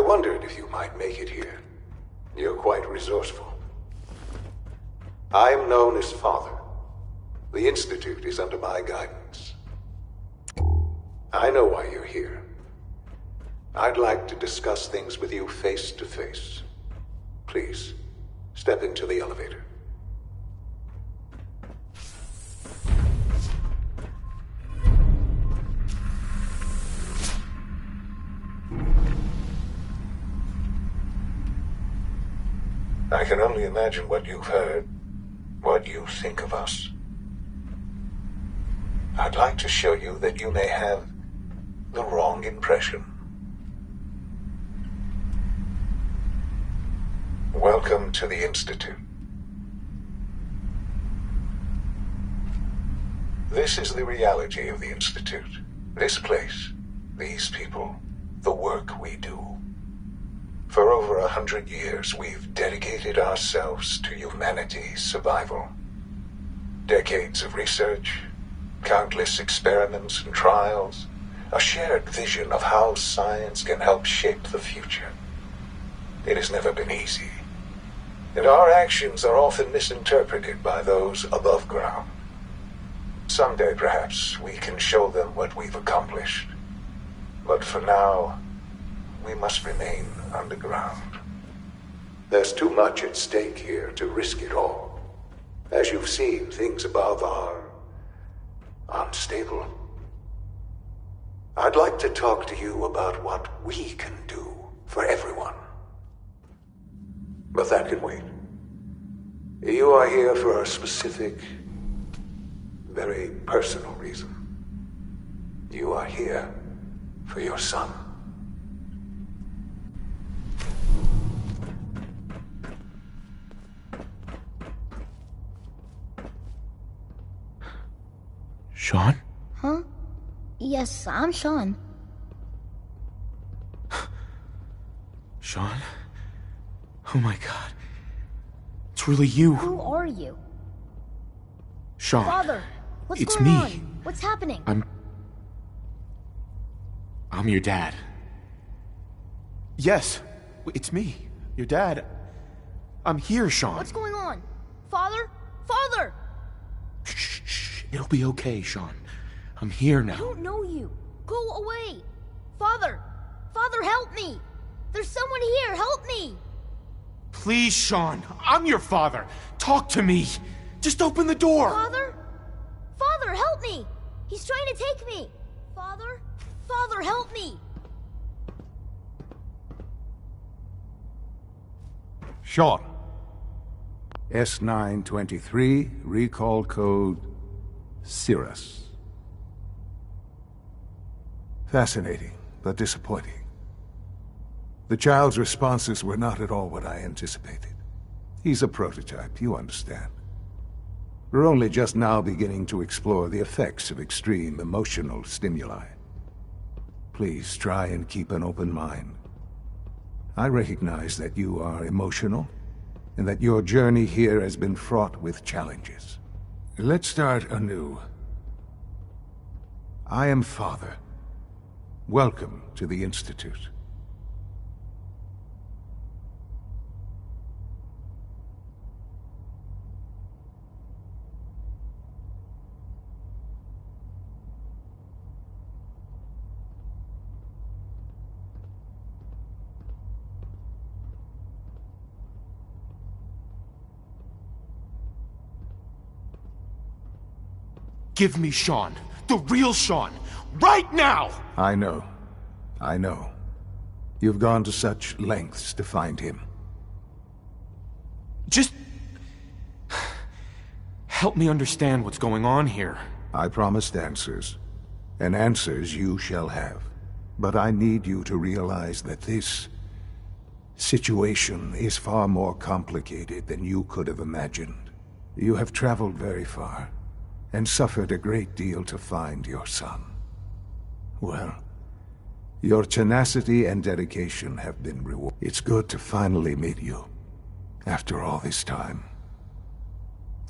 wondered if you might make it here. You're quite resourceful. I am known as Father. The Institute is under my guidance. I know why you're here. I'd like to discuss things with you face to face. Please, step into the elevator. I can only imagine what you've heard, what you think of us. I'd like to show you that you may have the wrong impression. Welcome to the Institute. This is the reality of the Institute. This place, these people, the work we do. For over 100 years, we've dedicated ourselves to humanity's survival. Decades of research, countless experiments and trials, a shared vision of how science can help shape the future. It has never been easy, and our actions are often misinterpreted by those above ground. Someday, perhaps, we can show them what we've accomplished. But for now, we must remain underground. There's too much at stake here to risk it all. As you've seen, things above are unstable. I'd like to talk to you about what we can do for everyone. But that can wait. You are here for a specific, very personal reason. You are here for your son. Sean? Huh? Yes, I'm Sean. Sean? Oh my god. It's really you. Who are you? Sean. Father, what's It's going me. on? What's happening? I'm your dad. Yes, it's me, your dad. I'm here, Sean. What's going on? Father? Father! Shh. It'll be okay, Sean. I'm here I now. don't know you. Go away. Father! Father, help me! There's someone here, help me! Please, Sean. I'm your father. Talk to me. Just open the door. Father? Father, help me! He's trying to take me! Father? Father, help me! Sean. S923, recall code Cirrus. Fascinating, but disappointing. The child's responses were not at all what I anticipated. He's a prototype, you understand. We're only just now beginning to explore the effects of extreme emotional stimuli. Please try and keep an open mind. I recognize that you are emotional, and that your journey here has been fraught with challenges. Let's start anew. I am Father. Welcome to the Institute. Give me Sean. The real Sean. Right now! I know. You've gone to such lengths to find him. Just... help me understand what's going on here. I promised answers, and answers you shall have. But I need you to realize that this situation is far more complicated than you could have imagined. You have traveled very far, and suffered a great deal to find your son. Well, your tenacity and dedication have been rewarded. It's good to finally meet you, after all this time.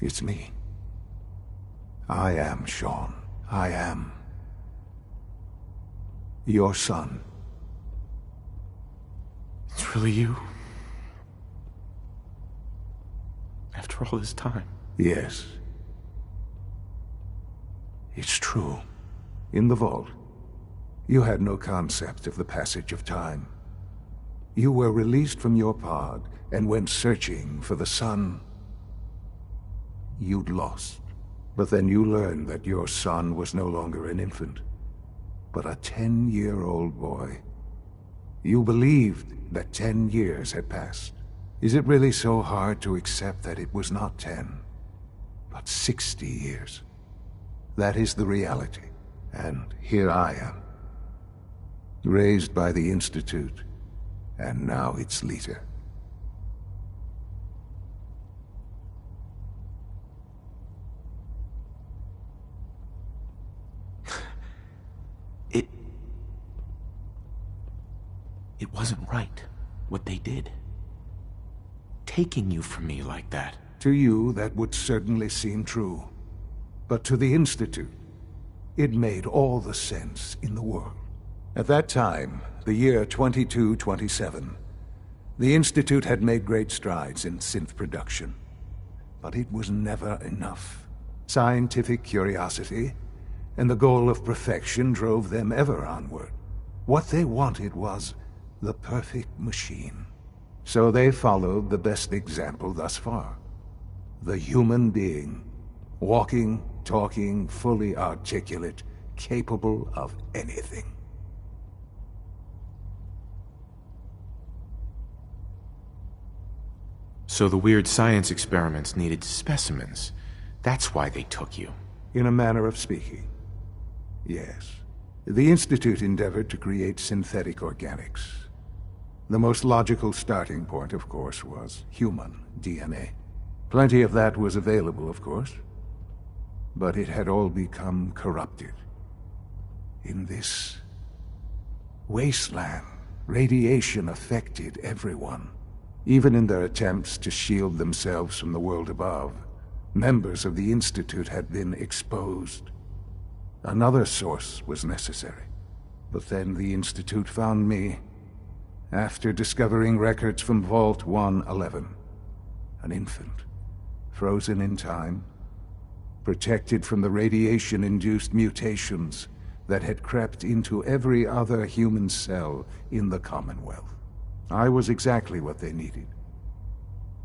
It's me. I am Sean. I am your son. It's really you? After all this time? Yes. It's true. In the vault, you had no concept of the passage of time. You were released from your pod and went searching for the son you'd lost. But then you learned that your son was no longer an infant, but a 10-year-old boy. You believed that 10 years had passed. Is it really so hard to accept that it was not 10, but 60 years? That is the reality. And here I am, raised by the Institute, and now its leader. It wasn't right, what they did. Taking you from me like that. To you, that would certainly seem true. But to the Institute, it made all the sense in the world. At that time, the year 2227, the Institute had made great strides in synth production. But it was never enough. Scientific curiosity and the goal of perfection drove them ever onward. What they wanted was the perfect machine. So they followed the best example thus far. The human being. Walking, talking, fully articulate, capable of anything. So the weird science experiments needed specimens. That's why they took you. In a manner of speaking, yes. The Institute endeavored to create synthetic organics. The most logical starting point, of course, was human DNA. Plenty of that was available, of course. But it had all become corrupted. In this wasteland, radiation affected everyone. Even in their attempts to shield themselves from the world above, members of the Institute had been exposed. Another source was necessary. But then the Institute found me, after discovering records from Vault 111. An infant, frozen in time, protected from the radiation-induced mutations that had crept into every other human cell in the Commonwealth. I was exactly what they needed.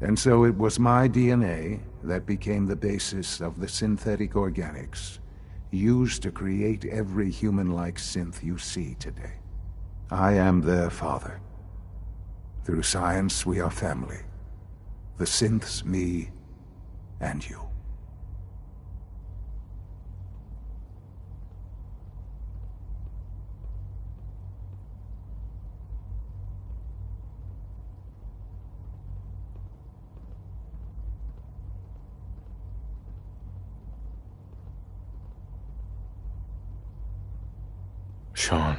And so it was my DNA that became the basis of the synthetic organics used to create every human-like synth you see today. I am their father. Through science, we are family. The synths, me, and you. Sean.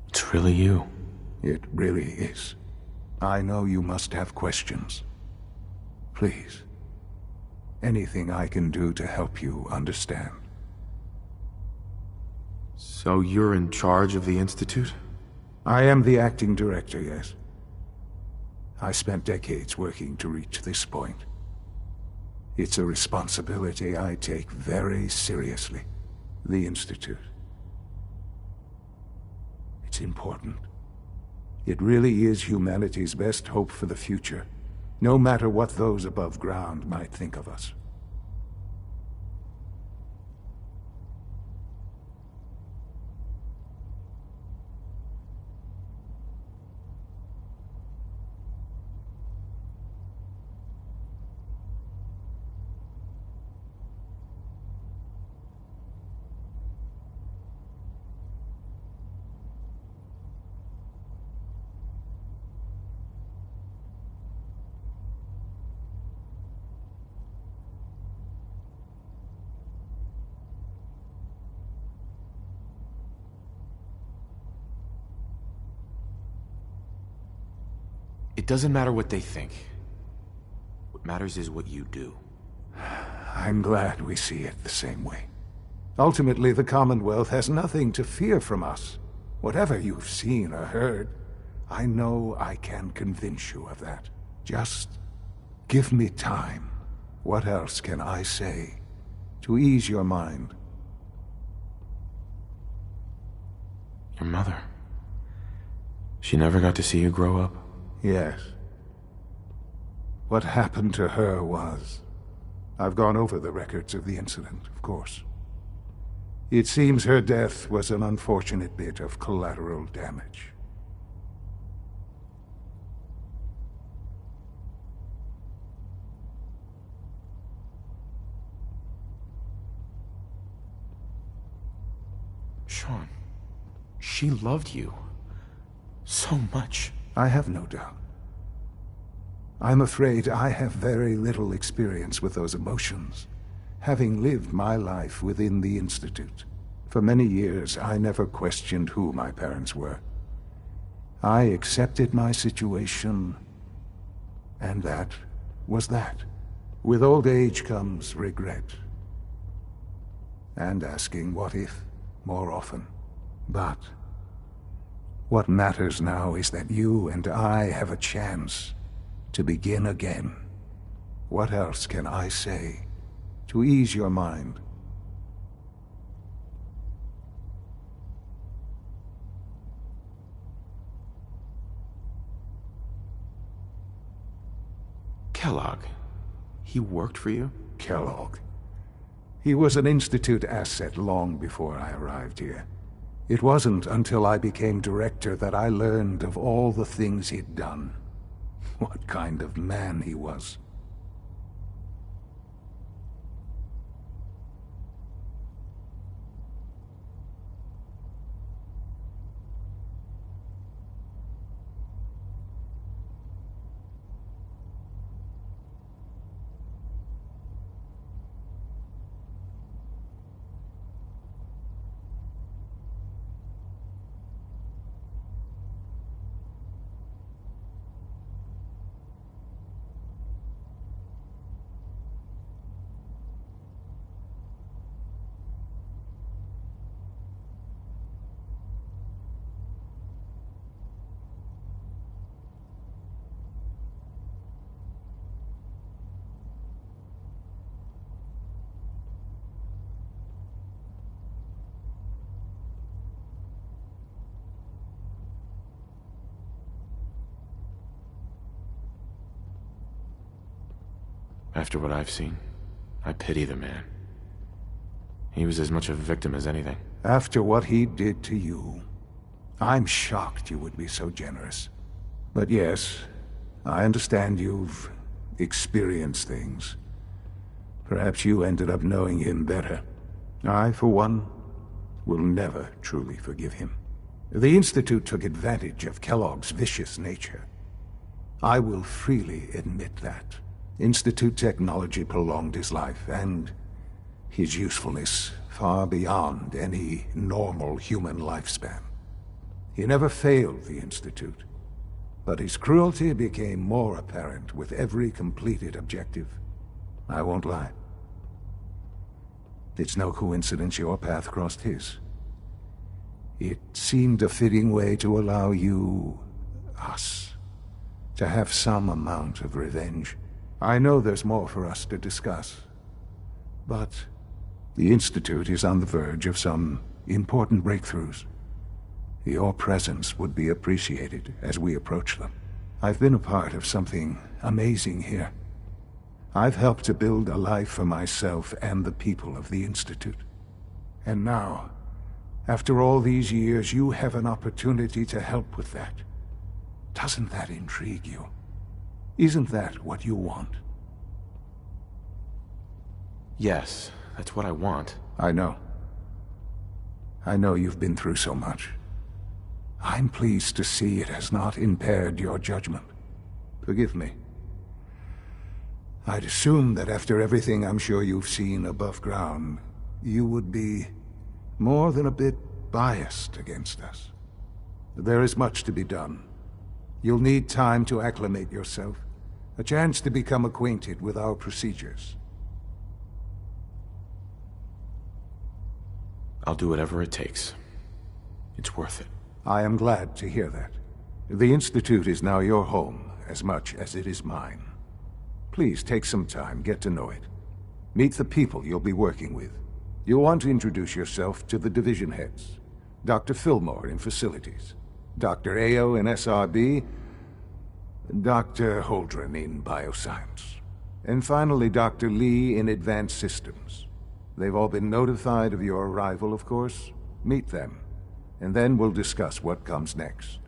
It's really you. It really is. I know you must have questions. Please. Anything I can do to help you understand. So you're in charge of the Institute? I am the acting director, yes. I spent decades working to reach this point. It's a responsibility I take very seriously. The Institute. It's important. It really is humanity's best hope for the future, no matter what those above ground might think of us. It doesn't matter what they think. What matters is what you do. I'm glad we see it the same way. Ultimately, the Commonwealth has nothing to fear from us. Whatever you've seen or heard, I know I can convince you of that. Just give me time. What else can I say to ease your mind? Your mother. She never got to see you grow up? Yes. What happened to her was... I've gone over the records of the incident, of course. It seems her death was an unfortunate bit of collateral damage. Sean, she loved you so much. I have no doubt. I'm afraid I have very little experience with those emotions, having lived my life within the Institute. For many years, I never questioned who my parents were. I accepted my situation, and that was that. With old age comes regret, and asking what if more often. But what matters now is that you and I have a chance to begin again. What else can I say to ease your mind? Kellogg. He worked for you? Kellogg. He was an Institute asset long before I arrived here. It wasn't until I became director that I learned of all the things he'd done. What kind of man he was. After what I've seen, I pity the man. He was as much a victim as anything. After what he did to you, I'm shocked you would be so generous. But yes, I understand you've experienced things. Perhaps you ended up knowing him better. I, for one, will never truly forgive him. The Institute took advantage of Kellogg's vicious nature. I will freely admit that. Institute technology prolonged his life, and his usefulness far beyond any normal human lifespan. He never failed the Institute, but his cruelty became more apparent with every completed objective. I won't lie. It's no coincidence your path crossed his. It seemed a fitting way to allow you, us, to have some amount of revenge. I know there's more for us to discuss, but the Institute is on the verge of some important breakthroughs. Your presence would be appreciated as we approach them. I've been a part of something amazing here. I've helped to build a life for myself and the people of the Institute. And now, after all these years, you have an opportunity to help with that. Doesn't that intrigue you? Isn't that what you want? Yes, that's what I want. I know. I know you've been through so much. I'm pleased to see it has not impaired your judgment. Forgive me. I'd assumed that after everything I'm sure you've seen above ground, you would be more than a bit biased against us. There is much to be done. You'll need time to acclimate yourself, a chance to become acquainted with our procedures. I'll do whatever it takes. It's worth it. I am glad to hear that. The Institute is now your home as much as it is mine. Please take some time, get to know it. Meet the people you'll be working with. You'll want to introduce yourself to the division heads. Dr. Fillmore in Facilities, Dr. Ayo in SRB, Dr. Holdren in Bioscience, and finally Dr. Lee in Advanced Systems. They've all been notified of your arrival, of course. Meet them, and then we'll discuss what comes next.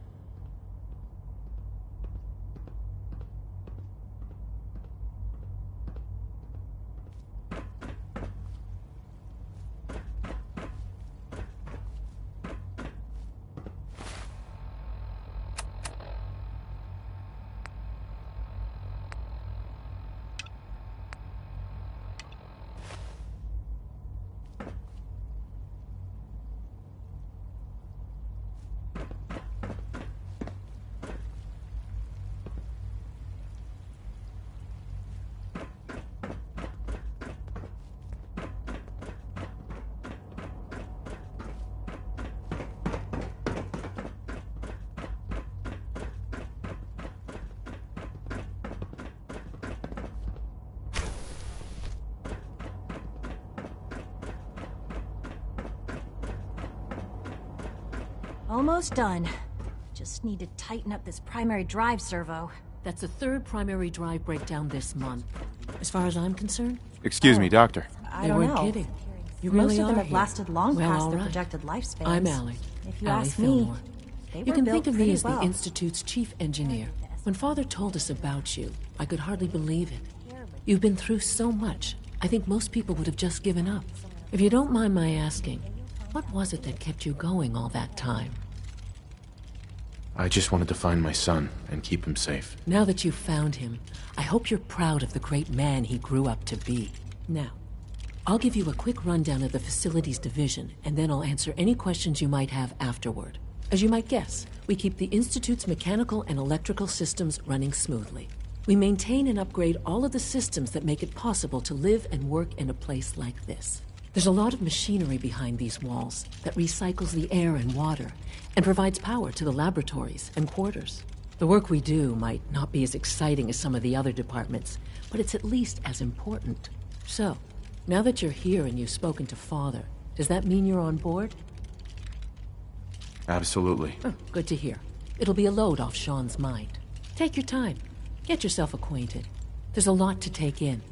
Almost done. Just need to tighten up this primary drive servo. That's the third primary drive breakdown this month. As far as I'm concerned, Excuse me, Doctor. I they don't weren't know. kidding. You Most really of them are have here. lasted long Well, past all their right. projected lifespans. I'm Allie. If you Allie ask me, Fillmore. they You were can built think of pretty me as well. the Institute's chief engineer. When Father told us about you, I could hardly believe it. You've been through so much, I think most people would have just given up. If you don't mind my asking, what was it that kept you going all that time? I just wanted to find my son and keep him safe. Now that you've found him, I hope you're proud of the great man he grew up to be. Now, I'll give you a quick rundown of the Facilities Division, and then I'll answer any questions you might have afterward. As you might guess, we keep the Institute's mechanical and electrical systems running smoothly. We maintain and upgrade all of the systems that make it possible to live and work in a place like this. There's a lot of machinery behind these walls that recycles the air and water and provides power to the laboratories and quarters. The work we do might not be as exciting as some of the other departments, but it's at least as important. So, now that you're here and you've spoken to Father, does that mean you're on board? Absolutely. Oh, good to hear. It'll be a load off Sean's mind. Take your time. Get yourself acquainted. There's a lot to take in.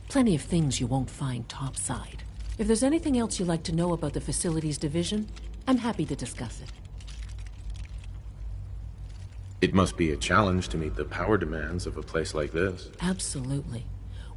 Plenty of things you won't find topside. If there's anything else you'd like to know about the Facilities Division, I'm happy to discuss it. It must be a challenge to meet the power demands of a place like this. Absolutely.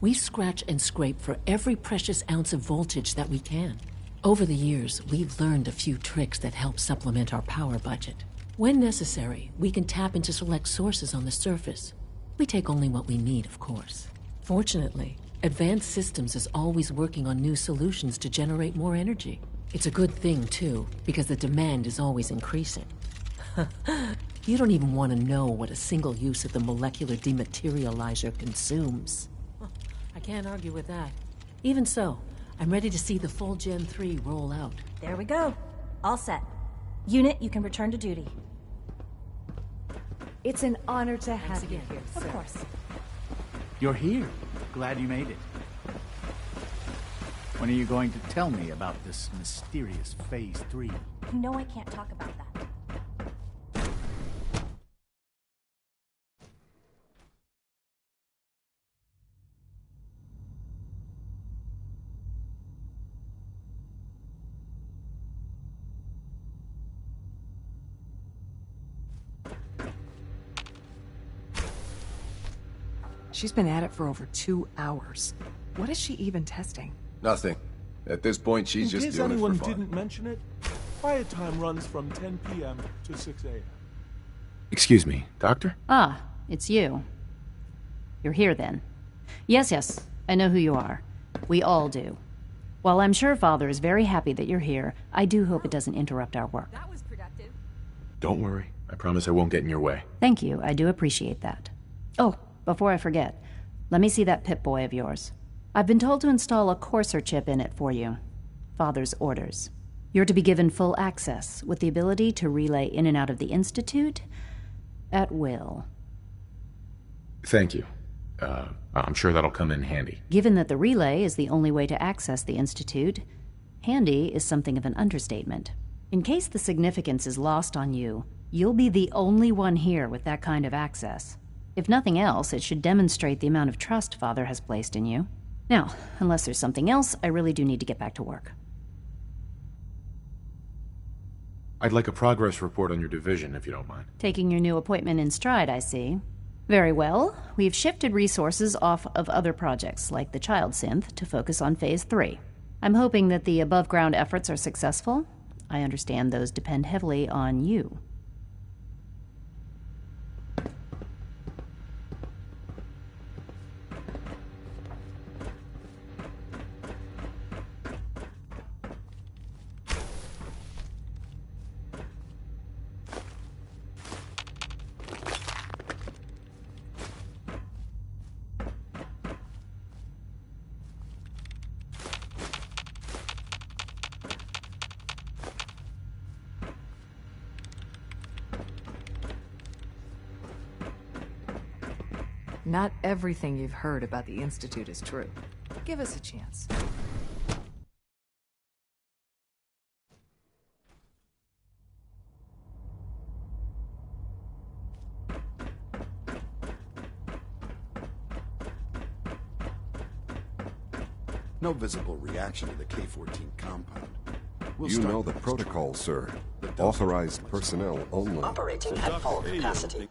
We scratch and scrape for every precious ounce of voltage that we can. Over the years, we've learned a few tricks that help supplement our power budget. When necessary, we can tap into select sources on the surface. We take only what we need, of course. Fortunately, Advanced Systems is always working on new solutions to generate more energy. It's a good thing, too, because the demand is always increasing. You don't even want to know what a single use of the molecular dematerializer consumes. I can't argue with that. Even so, I'm ready to see the full Gen 3 roll out. There we go. All set. Unit, you can return to duty. It's an honor to have you again. here, Of sir. course. You're here. Glad you made it. When are you going to tell me about this mysterious Phase 3? You know I can't talk about that. She's been at it for over 2 hours. What is she even testing? Nothing. At this point, she's In just case doing it anyone for fun. didn't mention it, quiet time runs from 10 p.m. to 6 a.m. Excuse me, Doctor? Ah, it's you. You're here then. Yes, I know who you are. We all do. While I'm sure Father is very happy that you're here, I do hope it doesn't interrupt our work. That was productive. Don't worry. I promise I won't get in your way. Thank you, I do appreciate that. Oh, before I forget, let me see that Pip-Boy of yours. I've been told to install a Courser chip in it for you. Father's orders. You're to be given full access, with the ability to relay in and out of the Institute, At will. Thank you. I'm sure that'll come in handy. Given that the relay is the only way to access the Institute, handy is something of an understatement. In case the significance is lost on you, you'll be the only one here with that kind of access. If nothing else, it should demonstrate the amount of trust Father has placed in you. Now, unless there's something else, I really do need to get back to work. I'd like a progress report on your division, if you don't mind. Taking your new appointment in stride, I see. Very well. We've shifted resources off of other projects, like the Child Synth, to focus on Phase 3. I'm hoping that the above-ground efforts are successful. I understand those depend heavily on you. Not everything you've heard about the Institute is true. Give us a chance. No visible reaction to the K-14 compound. You know the protocol, sir. Authorized personnel only. Operating at full capacity.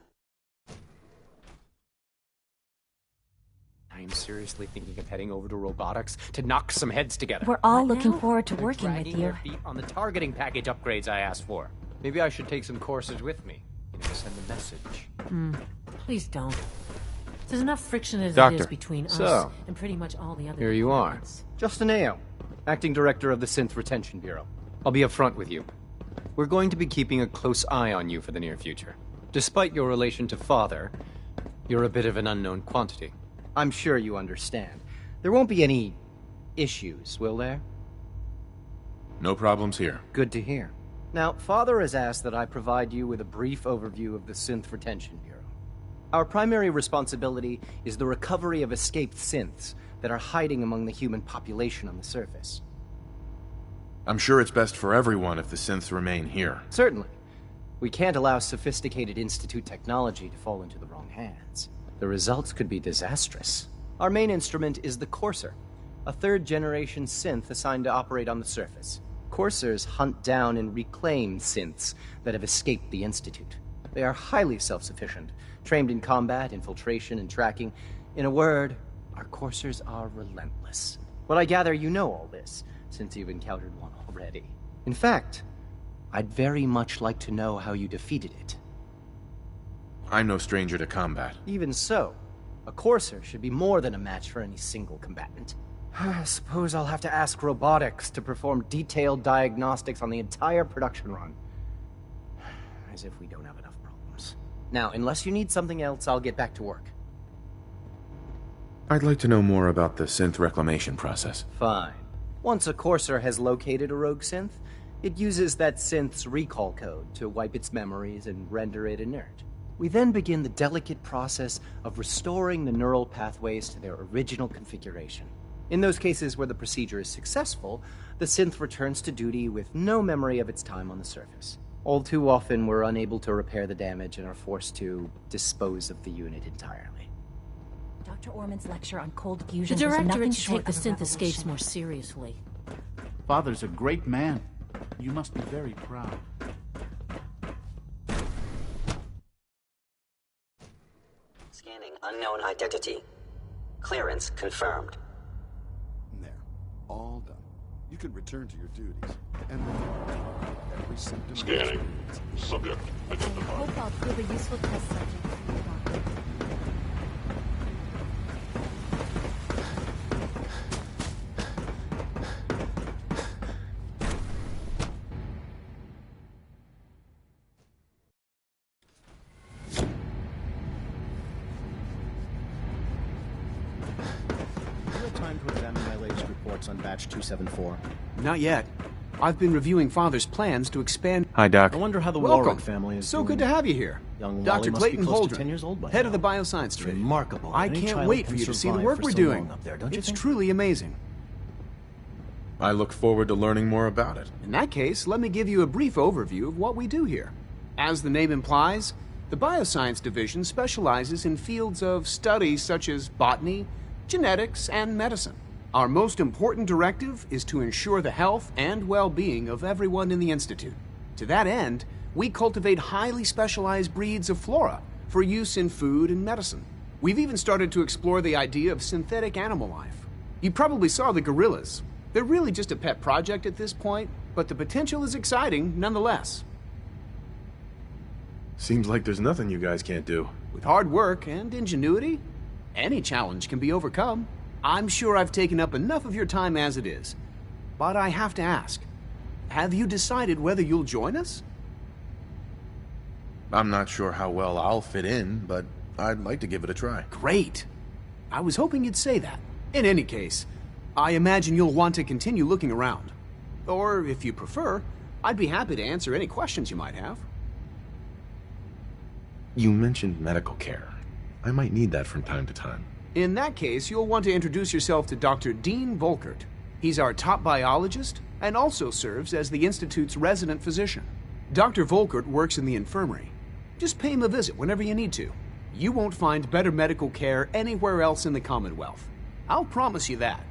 I'm seriously thinking of heading over to robotics to knock some heads together. We're all looking forward to working with Dragging you. their feet on the targeting package upgrades I asked for. Maybe I should take some courses with me. Send a message. Please don't. There's enough friction as it Doctor, is between us so, and pretty much all the other Here you are. departments. Justin Ao, Acting Director of the Synth Retention Bureau. I'll be upfront with you. We're going to be keeping a close eye on you for the near future. Despite your relation to Father, you're a bit of an unknown quantity. I'm sure you understand. There won't be any issues, will there? No problems here. Good to hear. Now, Father has asked that I provide you with a brief overview of the Synth Retention Bureau. Our primary responsibility is the recovery of escaped synths that are hiding among the human population on the surface. I'm sure it's best for everyone if the synths remain here. Certainly. We can't allow sophisticated Institute technology to fall into the wrong hands. The results could be disastrous. Our main instrument is the Courser, a third-generation synth assigned to operate on the surface. Coursers hunt down and reclaim synths that have escaped the Institute. They are highly self-sufficient, trained in combat, infiltration, and tracking. In a word, our Coursers are relentless. Well, I gather you know all this, since you've encountered one already. In fact, I'd very much like to know how you defeated it. I'm no stranger to combat. Even so, a Courser should be more than a match for any single combatant. I suppose I'll have to ask robotics to perform detailed diagnostics on the entire production run. As if we don't have enough problems. Now, unless you need something else, I'll get back to work. I'd like to know more about the synth reclamation process. Fine. Once a Courser has located a rogue synth, it uses that synth's recall code to wipe its memories and render it inert. We then begin the delicate process of restoring the neural pathways to their original configuration. In those cases where the procedure is successful, the synth returns to duty with no memory of its time on the surface. All too often, we're unable to repair the damage and are forced to dispose of the unit entirely. Dr. Orman's lecture on cold The fusion was nothing Directorate to should take the short of a synth escapes revolution. more seriously. Father's a great man. You must be very proud. Scanning unknown identity. Clearance confirmed. There. All done. You can return to your duties. And remember, every symptom... Scanning. Subject I identified. hope I'll prove a useful test subject for you, Doctor. Do you have time to examine my latest reports on Batch 274? Not yet. I've been reviewing Father's plans to expand... Hi, Doc. I wonder how the Welcome. Warwick family is So doing. good to have you here. Young Dr. Wally must Clayton be close to Holdren, 10 years old by head now. of the Bioscience It's Division. remarkable. I Any can't child wait can for you to see the survive work for we're so doing. long up there, don't you It's think? truly amazing. I look forward to learning more about it. In that case, let me give you a brief overview of what we do here. As the name implies, the Bioscience Division specializes in fields of study such as botany, genetics, and medicine. Our most important directive is to ensure the health and well-being of everyone in the Institute. To that end, we cultivate highly specialized breeds of flora for use in food and medicine. We've even started to explore the idea of synthetic animal life. You probably saw the gorillas. They're really just a pet project at this point, but the potential is exciting nonetheless. Seems like there's nothing you guys can't do. With hard work and ingenuity, any challenge can be overcome. I'm sure I've taken up enough of your time as it is. But I have to ask, have you decided whether you'll join us? I'm not sure how well I'll fit in, but I'd like to give it a try. Great. I was hoping you'd say that. In any case, I imagine you'll want to continue looking around. Or, if you prefer, I'd be happy to answer any questions you might have. You mentioned medical care. I might need that from time to time. In that case, you'll want to introduce yourself to Dr. Dean Volkert. He's our top biologist and also serves as the Institute's resident physician. Dr. Volkert works in the infirmary. Just pay him a visit whenever you need to. You won't find better medical care anywhere else in the Commonwealth. I'll promise you that.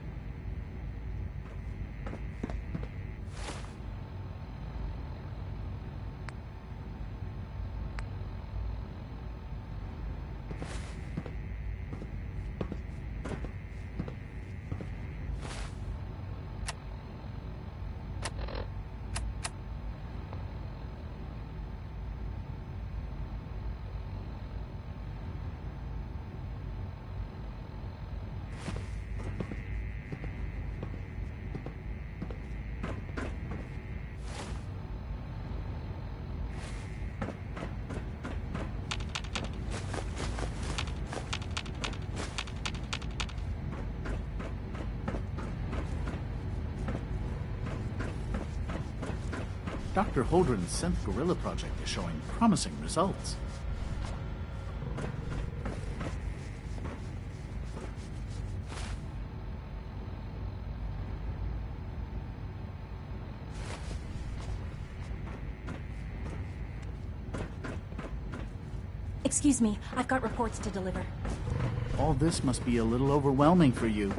Dr. Holdren's synth gorilla project is showing promising results. Excuse me, I've got reports to deliver. All this must be a little overwhelming for you.